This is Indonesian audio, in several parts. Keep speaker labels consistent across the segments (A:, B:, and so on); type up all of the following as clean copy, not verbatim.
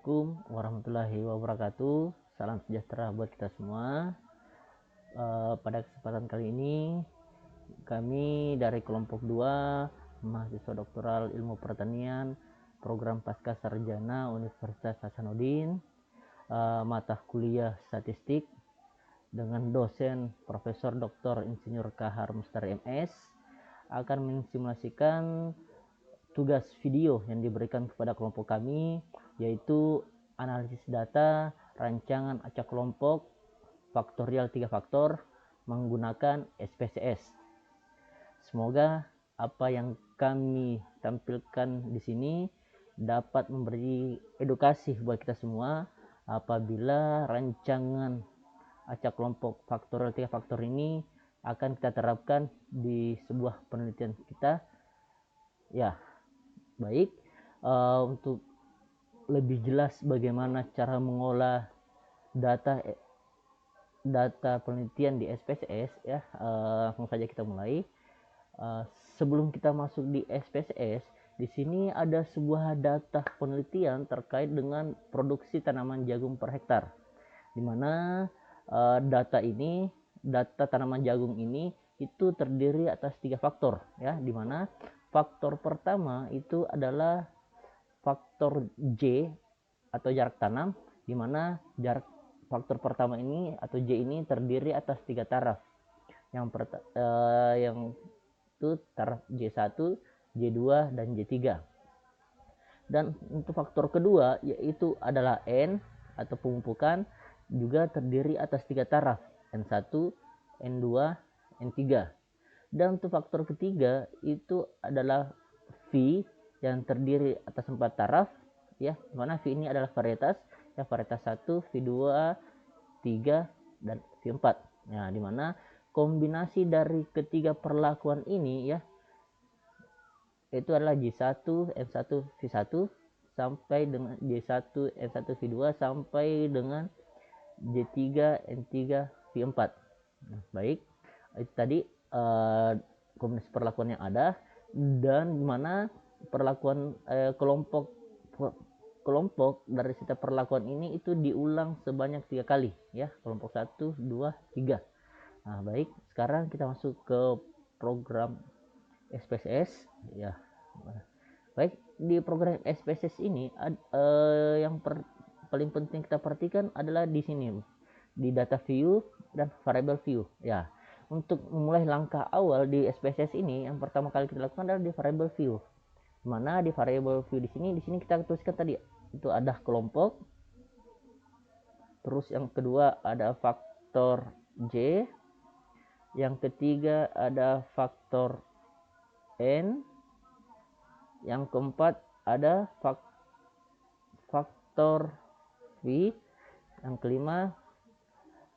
A: Assalamualaikum warahmatullahi wabarakatuh. Salam sejahtera buat kita semua. Pada kesempatan kali ini kami dari kelompok 2 mahasiswa doktoral ilmu pertanian program pasca sarjana Universitas Hasanuddin, mata kuliah statistik dengan dosen Profesor Dr. Insinyur Kahar Mustari MS akan mensimulasikan tugas video yang diberikan kepada kelompok kami, yaitu analisis data rancangan acak kelompok faktorial 3 faktor menggunakan SPSS. Semoga apa yang kami tampilkan di sini dapat memberi edukasi buat kita semua apabila rancangan acak kelompok faktorial 3 faktor ini akan kita terapkan di sebuah penelitian kita. Ya, baik. Untuk lebih jelas bagaimana cara mengolah data penelitian di SPSS, ya, langsung saja kita mulai. Sebelum kita masuk di SPSS, di sini ada sebuah data penelitian terkait dengan produksi tanaman jagung per hektar, di mana data tanaman jagung ini itu terdiri atas 3 faktor, ya, di mana faktor pertama itu adalah faktor J atau jarak tanam, di mana faktor pertama ini atau J ini terdiri atas 3 taraf. Yang itu taraf J1, J2, dan J3. Dan untuk faktor kedua yaitu adalah N atau pemumpukan, juga terdiri atas 3 taraf, N1, N2, N3. Dan untuk faktor ketiga itu adalah V yang terdiri atas 4 taraf, ya, dimana V ini adalah varietas, ya, varietas 1, V2, 3, dan V4. Nah, dimana kombinasi dari ketiga perlakuan ini, ya, itu adalah J1, N1, V1 sampai dengan J1, N1, V2 sampai dengan J3, N3, V4. Nah, baik, itu tadi kombinasi perlakuan yang ada, dan dimana perlakuan kelompok dari setiap perlakuan ini itu diulang sebanyak 3 kali, ya, kelompok 1, 2, 3. Nah, baik, sekarang kita masuk ke program SPSS, ya. Baik, di program SPSS ini yang paling penting kita perhatikan adalah di sini, di data view dan variable view, ya. Untuk memulai langkah awal di SPSS ini, yang pertama kali kita lakukan adalah di variable view. Mana di variable view di sini kita tuliskan tadi itu ada kelompok, terus yang kedua ada faktor J, yang ketiga ada faktor N, yang keempat ada faktor V, yang kelima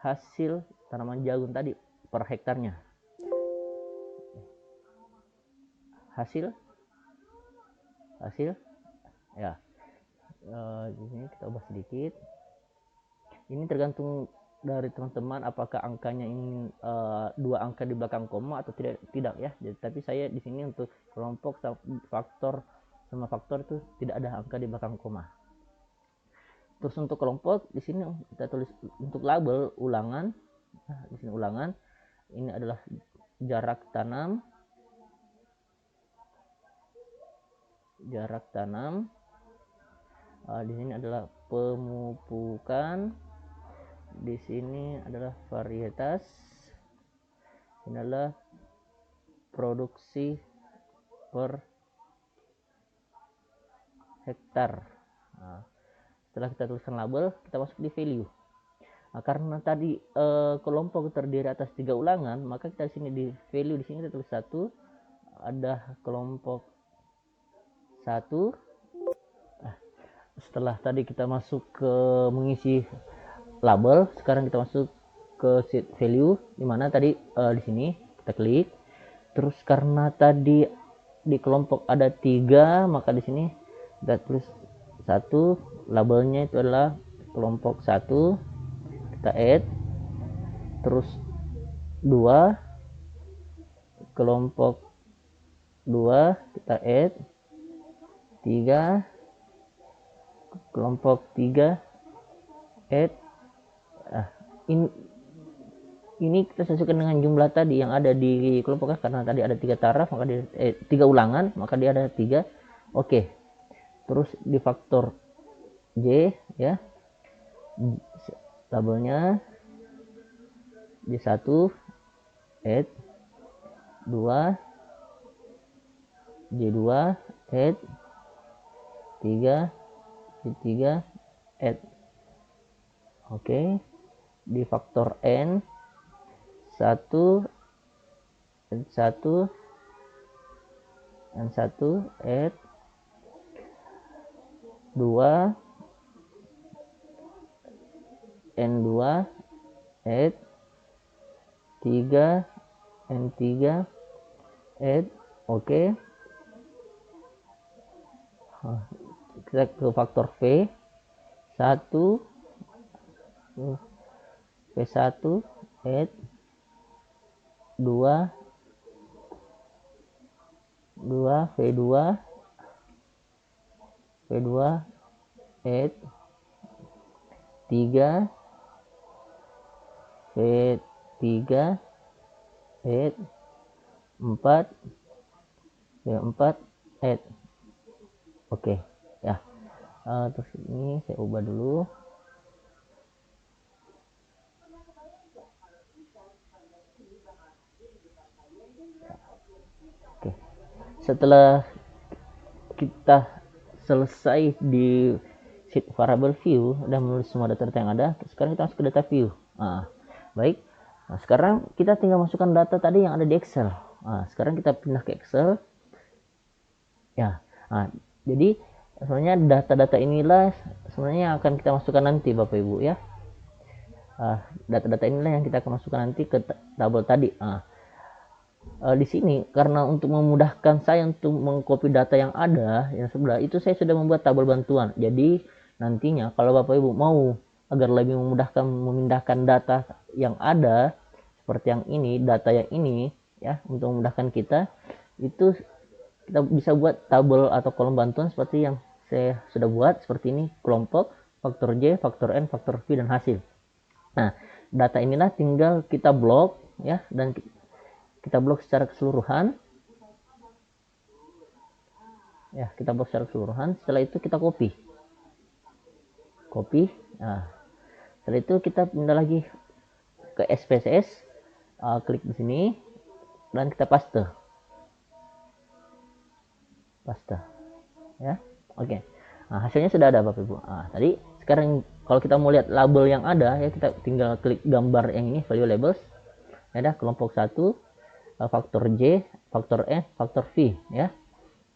A: hasil tanaman jagung tadi per hektarnya. Hasil ya, di sini kita ubah sedikit. Ini tergantung dari teman-teman apakah angkanya ingin 2 angka di belakang koma atau tidak, ya. Jadi, tapi saya di sini untuk kelompok faktor sama faktor itu tidak ada angka di belakang koma. Terus untuk kelompok di sini kita tulis untuk label ulangan. Nah, di sini ulangan ini adalah jarak tanam. Di sini adalah pemupukan. Di sini adalah varietas. Ini adalah produksi per hektar. Nah, setelah kita tuliskan label, kita masuk di value. Nah, karena tadi kelompok terdiri atas 3 ulangan, maka kita di sini di value di sini kita tulis 1, ada kelompok 1. Setelah tadi kita masuk ke mengisi label, sekarang kita masuk ke sheet value, dimana tadi di sini kita klik. Terus karena tadi di kelompok ada 3, maka di sini kita tulis 1, labelnya itu adalah kelompok 1, kita add. Terus 2, kelompok 2 kita add. 3, kelompok 3 add ini kita sesuaikan dengan jumlah tadi yang ada di kelompok A, karena tadi ada 3 taraf, maka dia 3 ulangan, maka dia ada 3. Oke. Terus di faktor J ya. Tabelnya J1 add 2, J2 add 3, J3 add. Oke. Di faktor N 1 N1 add 2 N2 add 3 N3 add. Oke. Kita ke faktor V 1 V1 add 2 V2 add 3 V3 add 4 V4 add. Oke ya. Terus ini saya ubah dulu. Oke. Setelah kita selesai di sheet variable view dan menulis semua data yang ada, sekarang kita masuk ke data view. Baik. Nah, sekarang kita tinggal masukkan data tadi yang ada di Excel. Sekarang kita pindah ke Excel. Ya. Jadi sebenarnya data-data inilah sebenarnya akan kita masukkan nanti Bapak Ibu ya. Data-data inilah yang kita akan masukkan nanti ke tabel tadi. Di sini karena untuk memudahkan saya untuk mengcopy data yang ada yang sebelah itu, saya sudah membuat tabel bantuan. Jadi nantinya kalau Bapak Ibu mau agar lebih memudahkan memindahkan data yang ada seperti yang ini, data yang ini ya, untuk memudahkan kita, itu kita bisa buat tabel atau kolom bantuan seperti yang saya sudah buat seperti ini, kelompok, faktor J, faktor N, faktor V, dan hasil. Nah, data inilah tinggal kita blok ya, dan kita blok secara keseluruhan ya, kita blok secara keseluruhan. Setelah itu kita copy. Nah, setelah itu kita pindah lagi ke SPSS, klik di sini dan kita paste ya. Oke. Nah, hasilnya sudah ada Bapak Ibu. Tadi sekarang kalau kita mau lihat label yang ada ya, kita tinggal klik gambar yang ini, value labels. Ada kelompok 1, faktor J, faktor E, faktor V ya.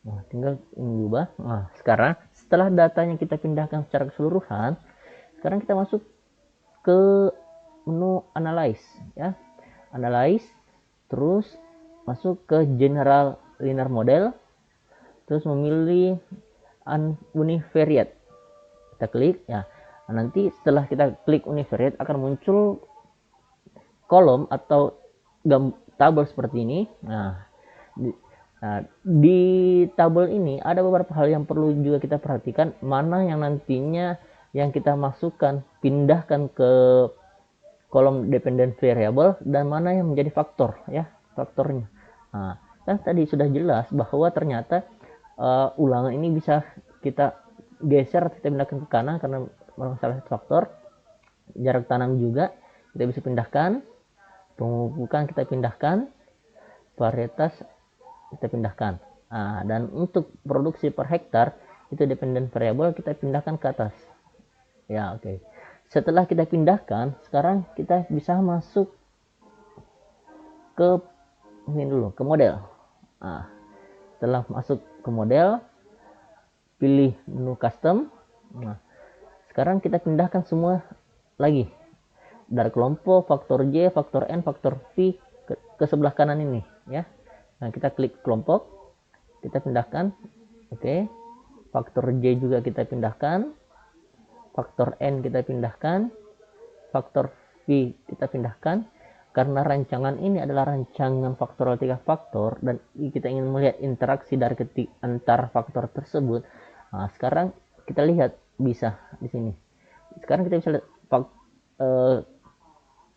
A: Nah, tinggal ini diubah. Nah, sekarang setelah datanya kita pindahkan secara keseluruhan, sekarang kita masuk ke menu analyze ya. Analyze, terus masuk ke general linear model, terus memilih univariate. Kita klik ya. Nah, nanti setelah kita klik univariate akan muncul kolom atau tabel seperti ini. Nah, di tabel ini ada beberapa hal yang perlu juga kita perhatikan, mana yang nantinya yang kita masukkan, pindahkan ke kolom dependent variable, dan mana yang menjadi faktor ya, faktornya. Nah, kan tadi sudah jelas bahwa ternyata ulangan ini bisa kita geser atau kita pindahkan ke kanan karena salah satu faktor. Jarak tanam juga kita bisa pindahkan, pemupukan kita pindahkan, varietas kita pindahkan. Dan untuk produksi per hektar itu dependent variable kita pindahkan ke atas ya. Oke. Setelah kita pindahkan, sekarang kita bisa masuk ke ini dulu, ke model. Setelah masuk ke model, pilih menu custom. Nah, sekarang kita pindahkan semua lagi dari kelompok, faktor J, faktor N, faktor V ke sebelah kanan ini ya. Nah, kita klik kelompok, kita pindahkan. Oke. Faktor J juga kita pindahkan, faktor N kita pindahkan, faktor V kita pindahkan. Karena rancangan ini adalah rancangan faktorial 3 faktor dan kita ingin melihat interaksi dari antar faktor tersebut. Nah, sekarang kita lihat bisa di sini. Sekarang kita bisa lihat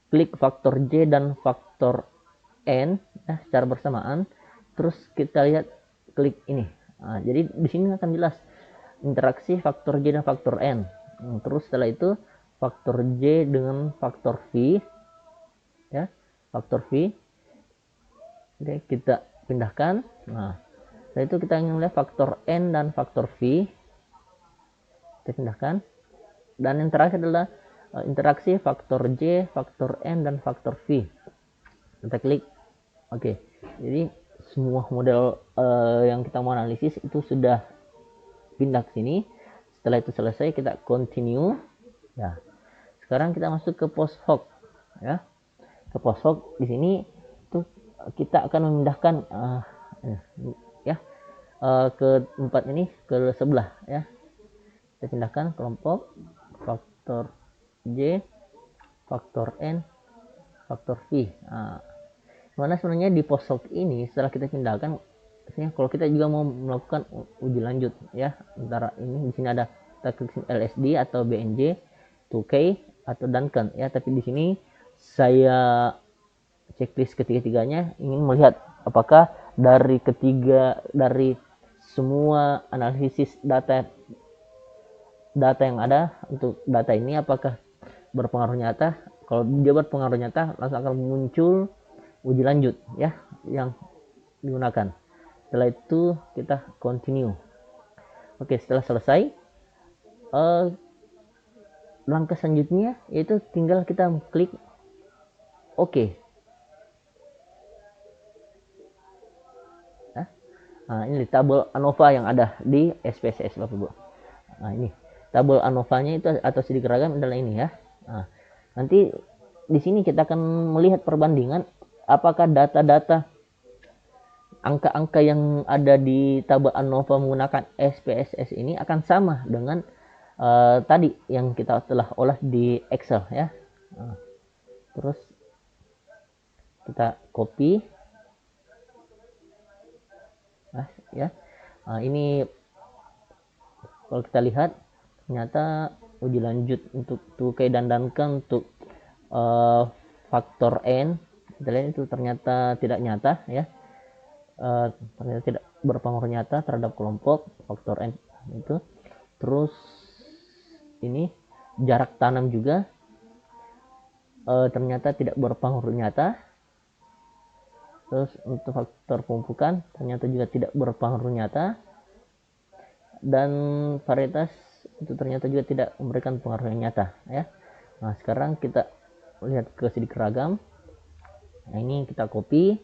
A: klik faktor J dan faktor N ya, secara bersamaan. Terus kita lihat klik ini. Nah, jadi di sini akan jelas interaksi faktor J dan faktor N. Terus setelah itu faktor J dengan faktor V ya, faktor V. Oke, kita pindahkan. Nah, setelah itu kita ingin lihat faktor N dan faktor V. Kita pindahkan. Dan yang terakhir adalah interaksi faktor J, faktor N, dan faktor V. Kita klik. Oke, jadi semua model yang kita mau analisis itu sudah pindah ke sini. Setelah itu selesai, kita continue. Ya, sekarang kita masuk ke post hoc. Ya, ke post hoc di sini itu kita akan memindahkan ke tempat ini ke sebelah ya. Kita pindahkan kelompok faktor J, faktor N, faktor V. Nah, mana sebenarnya di post hoc ini setelah kita pindahkan, kalau kita juga mau melakukan uji lanjut ya, antara ini di sini ada kita klik LSD atau BNJ, 2K atau Duncan ya. Tapi di sini saya checklist ketiga-tiganya ingin melihat apakah dari semua analisis data yang ada untuk data ini apakah berpengaruh nyata. Kalau dia berpengaruh nyata, langsung akan muncul uji lanjut ya yang digunakan. Setelah itu kita continue. Oke, setelah selesai, langkah selanjutnya yaitu tinggal kita klik OK. Nah, ini tabel ANOVA yang ada di SPSS Bapak Ibu. Nah, ini tabel ANOVA-nya itu atau sidik ragam adalah ini ya. Nah, nanti di sini kita akan melihat perbandingan apakah data-data angka-angka yang ada di tabel ANOVA menggunakan SPSS ini akan sama dengan tadi yang kita telah olah di Excel ya. Nah, terus kita copy ya. Nah, ini kalau kita lihat ternyata uji lanjut untuk 2K dan Duncan untuk faktor N kita lihat itu ternyata tidak nyata ya. Ternyata tidak berpengaruh nyata terhadap kelompok faktor N itu. Terus ini jarak tanam juga ternyata tidak berpengaruh nyata. Terus untuk faktor pemumpukan ternyata juga tidak berpengaruh nyata, dan varietas itu ternyata juga tidak memberikan pengaruh yang nyata ya. Nah, sekarang kita lihat ke sidik ragam. Nah, ini kita copy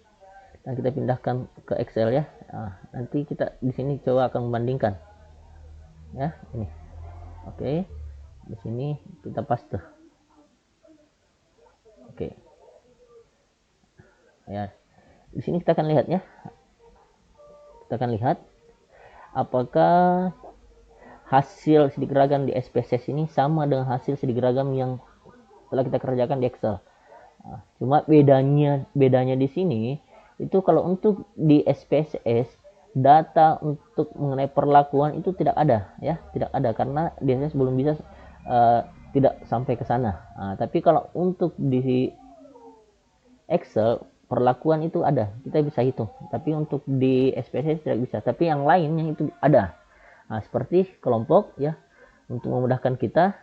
A: dan kita pindahkan ke Excel ya. Nah, nanti kita di sini coba akan membandingkan ya ini. Oke, di sini kita paste. Oke ya, di sini kita akan lihat ya. Kita akan lihat apakah hasil sidik ragam di SPSS ini sama dengan hasil sidik ragam yang telah kita kerjakan di Excel. Nah, cuma bedanya di sini itu kalau untuk di SPSS data untuk mengenai perlakuan itu tidak ada ya, tidak ada karena di SPSS belum bisa tidak sampai ke sana. Nah, tapi kalau untuk di Excel perlakuan itu ada, kita bisa hitung. Tapi untuk di SPSS tidak bisa. Tapi yang lainnya itu ada. Nah, seperti kelompok ya, untuk memudahkan kita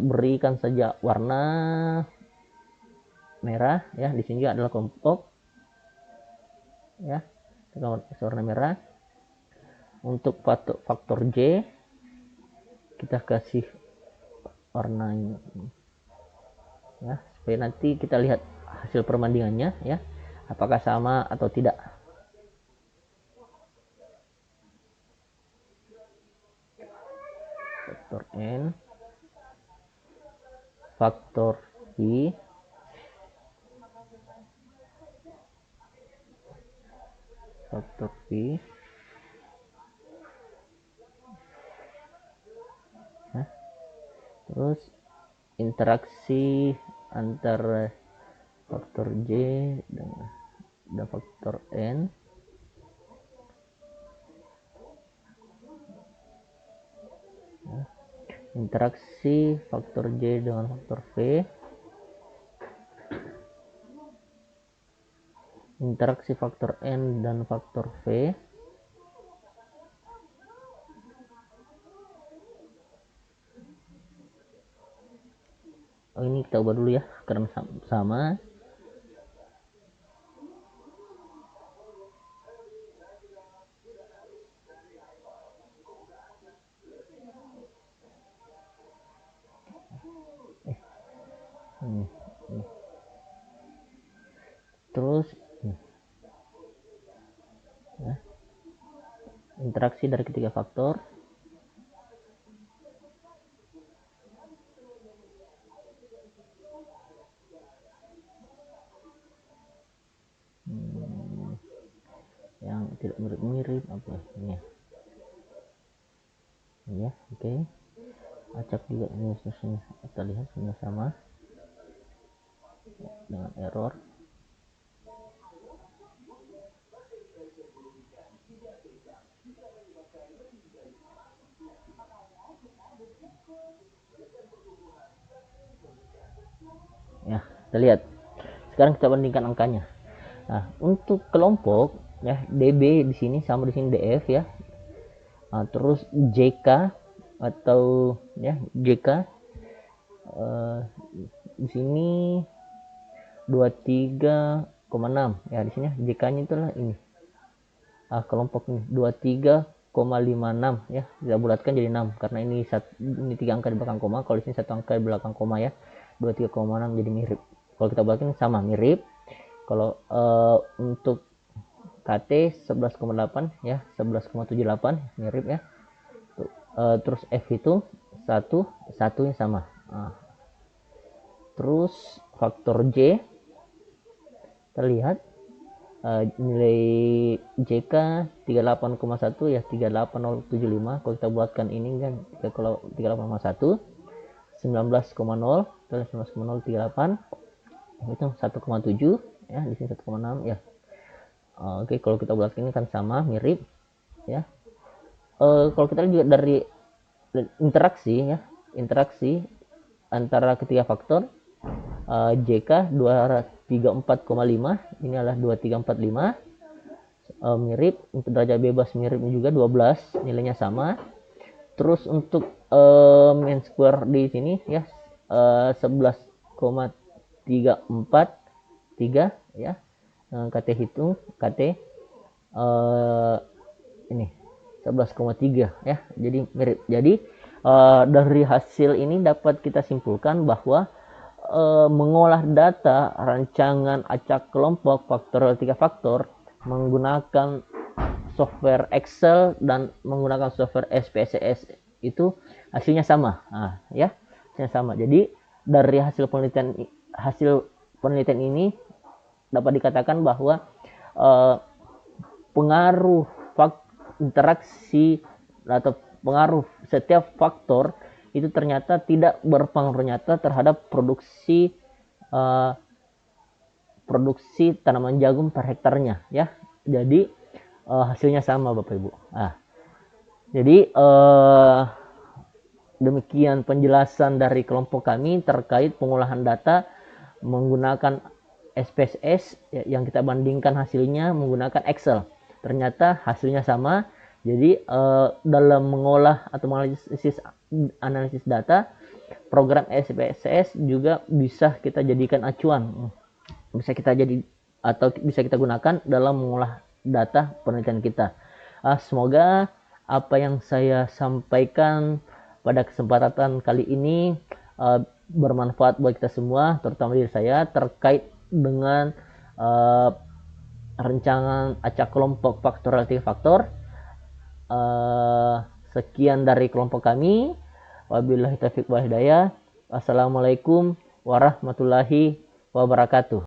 A: berikan saja warna merah ya. Di sini juga adalah kelompok ya, warna merah. Untuk faktor J kita kasih warna ini ya, supaya nanti kita lihat hasil perbandingannya ya, apakah sama atau tidak. Faktor N, faktor I, faktor V nah, terus interaksi antara faktor J dan faktor N nah, interaksi faktor J dengan faktor V, interaksi faktor N dan faktor V, ini kita ubah dulu ya karena sama. Terus ya, interaksi dari ketiga faktor yang tidak mirip-mirip apa ini ya. Oke, acak juga ini kita lihat sama dengan error. Ya, kita lihat sekarang kita bandingkan angkanya. Nah, untuk kelompok ya DB di sini sama di sini DF ya. Nah, terus JK atau ya JK di sini 23,6 ya, di sini JK-nya itulah ini. Kelompok ini 23,56 ya, kita bulatkan jadi 6 karena ini 3 angka di belakang koma, kalau di sini 1 angka di belakang koma ya. 23,6 jadi mirip. Kalau kita bulatkan sama mirip. Kalau untuk KT 11,8 ya, 11,78 mirip ya. Terus F itu satunya sama. Terus faktor J terlihat nilai JK 38,1 ya, 38075. Kalau kita buatkan ini kan kalau 38,1 19,0 terus 19,038 itu 1,7 ya, di sini 1,6 ya. Oke, kalau kita buatkan ini kan sama mirip ya. Kalau kita lihat juga dari interaksi ya, interaksi antara ketiga faktor JK 234,5 ini adalah 2345 mirip. Untuk derajat bebas miripnya juga 12 nilainya sama. Terus untuk mean square di sini ya 11,343 ya. KT hitung KT ini 11,3 ya, jadi mirip. Jadi dari hasil ini dapat kita simpulkan bahwa mengolah data rancangan acak kelompok faktor 3 faktor menggunakan software Excel dan menggunakan software SPSS itu hasilnya sama. Ya, hasilnya sama. Jadi dari hasil penelitian ini dapat dikatakan bahwa pengaruh interaksi atau pengaruh setiap faktor itu ternyata tidak berpengaruh nyata terhadap produksi tanaman jagung per hektarnya ya. Jadi hasilnya sama Bapak Ibu. Jadi demikian penjelasan dari kelompok kami terkait pengolahan data menggunakan SPSS yang kita bandingkan hasilnya menggunakan Excel. Ternyata hasilnya sama. Jadi dalam mengolah atau analisis data, program SPSS juga bisa kita jadikan acuan. Bisa kita gunakan dalam mengolah data penelitian kita. Semoga apa yang saya sampaikan pada kesempatan kali ini bermanfaat buat kita semua, terutama diri saya terkait dengan rancangan acak kelompok faktor 3 faktor. Sekian dari kelompok kami. Wabillahi taufiq wal hidayah. Wassalamualaikum warahmatullahi wabarakatuh.